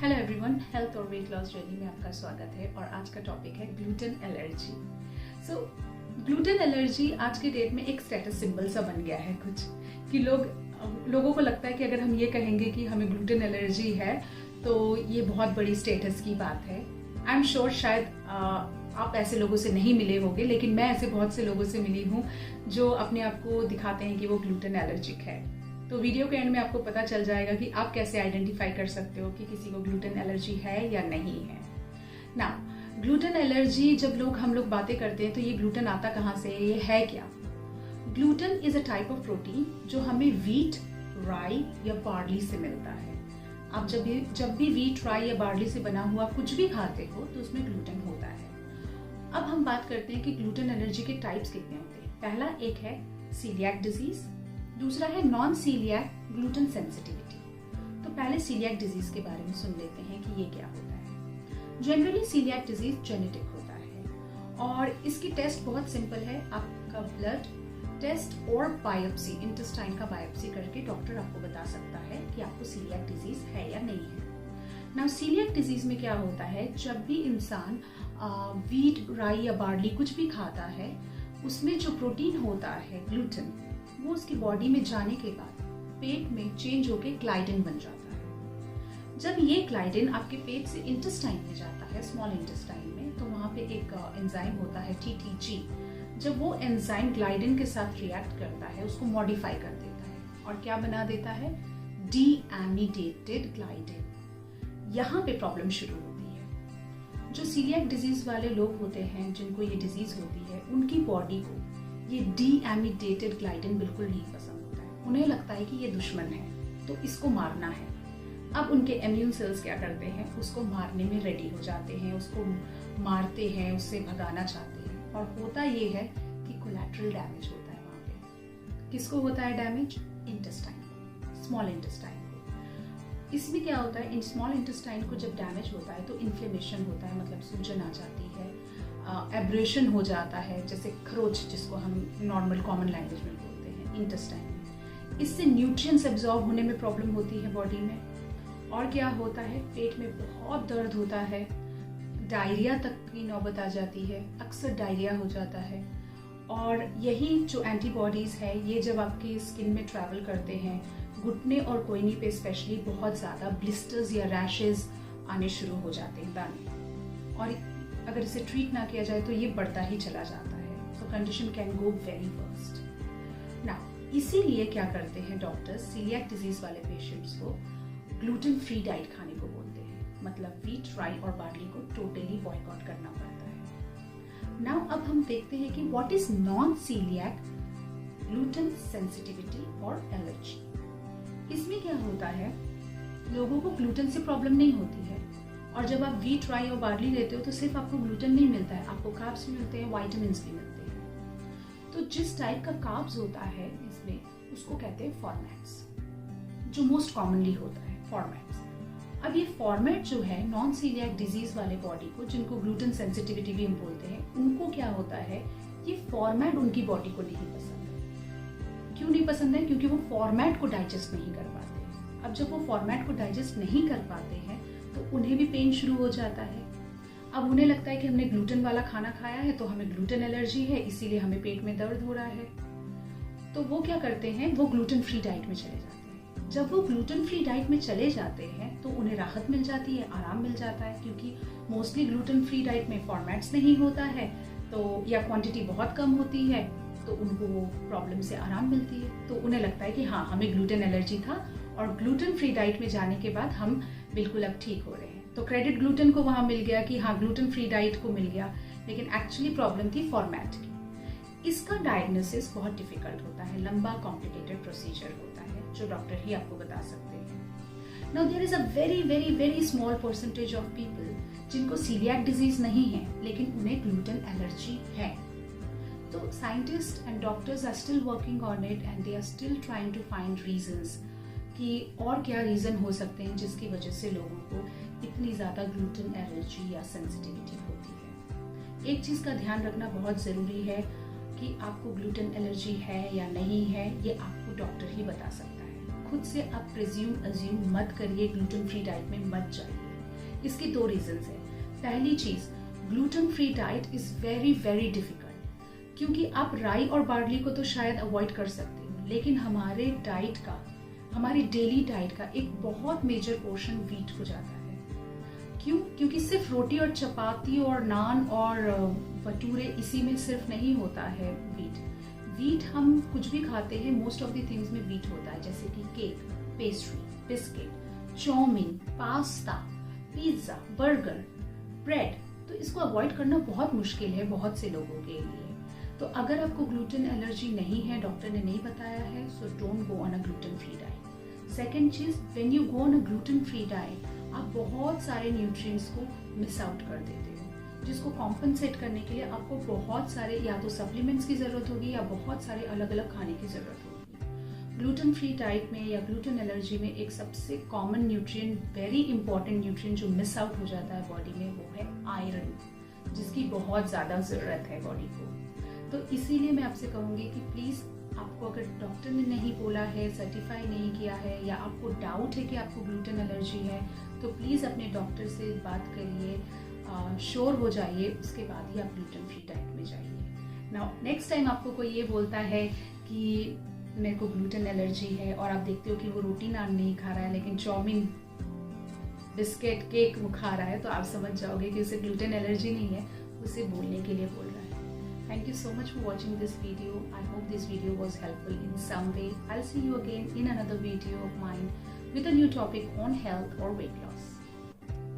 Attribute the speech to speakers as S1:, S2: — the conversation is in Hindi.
S1: हेलो एवरीवन, हेल्थ और वेट लॉस जर्नी में आपका स्वागत है। और आज का टॉपिक है ग्लूटेन एलर्जी। ग्लूटेन एलर्जी आज के डेट में एक स्टेटस सिंबल सा बन गया है कुछ कि लोगों को लगता है कि अगर हम ये कहेंगे कि हमें ग्लूटेन एलर्जी है तो ये बहुत बड़ी स्टेटस की बात है। आई एम श्योर शायद आप ऐसे लोगों से नहीं मिले होंगे, लेकिन मैं ऐसे बहुत से लोगों से मिली हूँ जो अपने आप को दिखाते हैं कि वो ग्लूटेन एलर्जिक है। तो वीडियो के एंड में आपको पता चल जाएगा कि आप कैसे आइडेंटिफाई कर सकते हो कि किसी को ग्लूटेन एलर्जी है या नहीं है। नाउ ग्लूटेन एलर्जी जब हम लोग बातें करते हैं तो ये ग्लूटेन आता कहाँ से है, ये है क्या? Gluten is a type of protein जो हमें वीट, राई या बार्ली से मिलता है। आप जब भी वीट, राई या बार्ली से बना हुआ कुछ भी खाते हो तो उसमें ग्लूटेन होता है। अब हम बात करते हैं कि ग्लूटेन एलर्जी के टाइप्स कितने होते हैं। पहला एक है सीलियाक डिजीज, दूसरा है नॉन सीलियाक ग्लूटेन सेंसिटिविटी। तो पहले सीलियाक डिजीज के बारे में सुन लेते हैं कि ये क्या होता है। जनरली सीलियाक डिजीज जेनेटिक होता है और इसकी टेस्ट बहुत सिंपल है। आपका ब्लड टेस्ट और बायोप्सी, इंटेस्टाइन का बायोप्सी करके डॉक्टर आपको बता सकता है कि आपको सीलियाक डिजीज है या नहीं है। नाउ सीलियाक डिजीज में क्या होता है, जब भी इंसान वीट, राई या बार्ली कुछ भी खाता है उसमें जो प्रोटीन होता है ग्लूटेन, वो उसकी बॉडी में जाने के बाद पेट में चेंज होके ग्लाइडिन बन जाता है। जब ये ग्लाइडिन आपके पेट से इंटेस्टाइन में जाता है, स्मॉल इंटेस्टाइन में, तो वहाँ पे एक एंजाइम होता है TTG। जब वो एंजाइम ग्लाइडिन के साथ रिएक्ट करता है, उसको मॉडिफाई कर देता है और क्या बना देता है, डीएमिडेटेड ग्लाइडिन। यहाँ पे प्रॉब्लम शुरू होती है। जो सीलियाक डिजीज वाले लोग होते हैं, जिनको ये डिजीज होती है, उनकी बॉडी को ये डीएमिडेटेड ग्लाइडिन बिल्कुल नहीं पसंद होता है। उन्हें लगता है कि ये दुश्मन है तो इसको मारना है। अब उनके इम्यून सेल्स क्या करते हैं, उसको मारने में रेडी हो जाते हैं, उसको मारते हैं, उससे भगाना चाहते हैं। और होता ये है कि कोलैटरल डैमेज होता है वहाँ पे। किसको होता है डैमेज? इंटेस्टाइन, स्मॉल इंटेस्टाइन को। इसमें क्या होता है, इन स्मॉल इंटेस्टाइन को जब डैमेज होता है तो इन्फ्लेमेशन होता है, मतलब सूजन आ जाती है, एब्रेशन हो जाता है, जैसे खरोच जिसको हम नॉर्मल कॉमन लैंग्वेज में बोलते हैं, इंटेस्टाइन में। इससे न्यूट्रिएंट्स एब्जॉर्ब होने में प्रॉब्लम होती है बॉडी में। और क्या होता है, पेट में बहुत दर्द होता है, डायरिया तक की नौबत आ जाती है, अक्सर डायरिया हो जाता है। और यही जो एंटीबॉडीज है, ये जब आपकी स्किन में ट्रैवल करते हैं, घुटने और कोहनी पे स्पेशली बहुत ज़्यादा ब्लिस्टर्स या रैशेज आने शुरू हो जाते हैं, दाने। और अगर इसे ट्रीट ना किया जाए तो ये बढ़ता ही चला जाता है। सो condition can go very worst. Now इसीलिए क्या करते हैं डॉक्टर्स, सीलियाक डिजीज वाले पेशेंट्स को ग्लूटेन फ्री डाइट खाने को बोलते हैं, मतलब वीट, राई और बार्ली को टोटली बॉयकॉट करना पड़ता है। नाउ अब हम देखते हैं कि what is non coeliac gluten sensitivity और एलर्जी। इसमें क्या होता है, लोगों को ग्लूटेन से प्रॉब्लम नहीं होती है और जब आप वीट, राई और बार्ली लेते हो तो सिर्फ आपको ग्लूटेन नहीं मिलता है, आपको कार्ब्स भी मिलते हैं, वाइटामिन्स भी मिलते हैं। तो जिस टाइप का कार्ब्स होता है इसमें, उसको कहते हैं फॉर्मेट्स, जो मोस्ट कॉमनली होता है फॉर्मेट्स। अब ये फॉर्मेट जो है नॉन सीलियाक डिजीज वाले बॉडी को, जिनको ग्लूटेन सेंसिटिविटी भी हम बोलते हैं, उनको क्या होता है, ये फॉर्मेट उनकी बॉडी को नहीं पसंद है। क्यों नहीं पसंद है? क्योंकि वो फॉर्मेट को डाइजेस्ट नहीं कर पाते हैं। अब जब वो फॉर्मेट को डाइजेस्ट नहीं कर पाते हैं तो उन्हें भी पेन शुरू हो जाता है। अब उन्हें लगता है कि हमने ग्लूटेन वाला खाना खाया है तो हमें ग्लूटेन एलर्जी है, इसीलिए हमें पेट में दर्द हो रहा है। तो वो क्या करते हैं, वो ग्लूटेन फ्री डाइट में चले जाते हैं। जब वो ग्लूटेन फ्री डाइट में चले जाते हैं तो उन्हें राहत मिल जाती है, आराम मिल जाता है, क्योंकि मोस्टली ग्लूटेन फ्री डाइट में फॉर्मेट्स नहीं होता है तो, या क्वांटिटी बहुत कम होती है, तो उनको वो प्रॉब्लम से आराम मिलती है। तो उन्हें लगता है कि हाँ, हमें ग्लूटेन एलर्जी था और ग्लूटेन फ्री डाइट में जाने के बाद हम बिल्कुल अब ठीक हो रहे हैं। तो क्रेडिट ग्लूटेन को वहां मिल गया कि हाँ, ग्लूटेन फ्री डाइट को मिल गया, लेकिन एक्चुअली प्रॉब्लम थी फॉर्मेट की। इसका डायग्नोसिस बहुत डिफिकल्ट होता है, लंबा कॉम्प्लिकेटेड प्रोसीजर होता है जो डॉक्टर ही आपको बता सकते हैं। Now there is a very very very small percentage of people जिनको सीलियाक डिजीज नहीं है लेकिन उन्हें ग्लूटेन एलर्जी है। तो scientist and doctors are still working on it and they are still trying to find reasons कि और क्या रीजन हो सकते हैं जिसकी वजह से लोगों को इतनी ज्यादा ग्लूटेन एलर्जी या सेंसिटिविटी होती है। एक चीज का ध्यान रखना बहुत जरूरी है कि आपको ग्लूटेन एलर्जी है या नहीं है, ये आपको डॉक्टर ही बता सकता है। खुद से आप प्रिज्यूम अज्यूम मत करिए, ग्लूटेन फ्री डाइट में मत जाइए। इसके 2 रीजंस हैं। पहली चीज, gluten free diet is very very difficult, क्योंकि आप राई और बार्ली को तो शायद अवॉइड कर सकते हो, लेकिन हमारे डाइट का, हमारी डेली डाइट का एक बहुत मेजर पोर्शन वीट हो जाता है। क्यों? क्योंकि सिर्फ रोटी और चपाती और नान और भटूरे इसी में सिर्फ नहीं होता है वीट हम कुछ भी खाते हैं, मोस्ट ऑफ द थिंग्स में वीट होता है, जैसे कि cake, pastry, biscuit, chowmein, pasta, pizza, burger, bread. तो इसको अवॉइड करना बहुत मुश्किल है बहुत से लोगों के लिए। तो अगर आपको ग्लूटेन एलर्जी नहीं है, डॉक्टर ने नहीं बताया है, so don't go on a gluten free diet. Second चीज, when you go on a gluten free diet, आप बहुत सारे न्यूट्रिएंट्स को मिस आउट कर देते हो, जिसको कॉम्पनसेट करने के लिए आपको बहुत सारे या तो सप्लीमेंट्स की जरूरत होगी या बहुत सारे अलग अलग खाने की जरूरत होगी। ग्लूटेन फ्री डाइट में या ग्लूटेन एलर्जी में एक सबसे common nutrient, very important nutrient जो मिस आउट हो जाता है बॉडी में, वो है आयरन, जिसकी बहुत ज्यादा जरूरत है बॉडी को। तो इसीलिए मैं आपसे कहूंगी कि प्लीज, आपको अगर डॉक्टर ने नहीं बोला है, सर्टिफाई नहीं किया है, या आपको डाउट है कि आपको ग्लूटेन एलर्जी है, तो प्लीज़ अपने डॉक्टर से बात करिए, श्योर हो जाइए, उसके बाद ही आप ग्लूटेन फ्री डाइट में जाइए। नाउ नेक्स्ट टाइम आपको कोई ये बोलता है कि मेरे को ग्लूटेन एलर्जी है, और आप देखते हो कि वो रोटी नान नहीं खा रहा है लेकिन चाउमीन, बिस्किट, केक वो खा रहा है, तो आप समझ जाओगे कि उसे ग्लूटेन एलर्जी नहीं है, उसे बोलने के लिए बोल रहा है। Thank you so much for watching this video. I hope this video was helpful in some way. I'll see you again in another video of mine with a new topic on health or weight loss.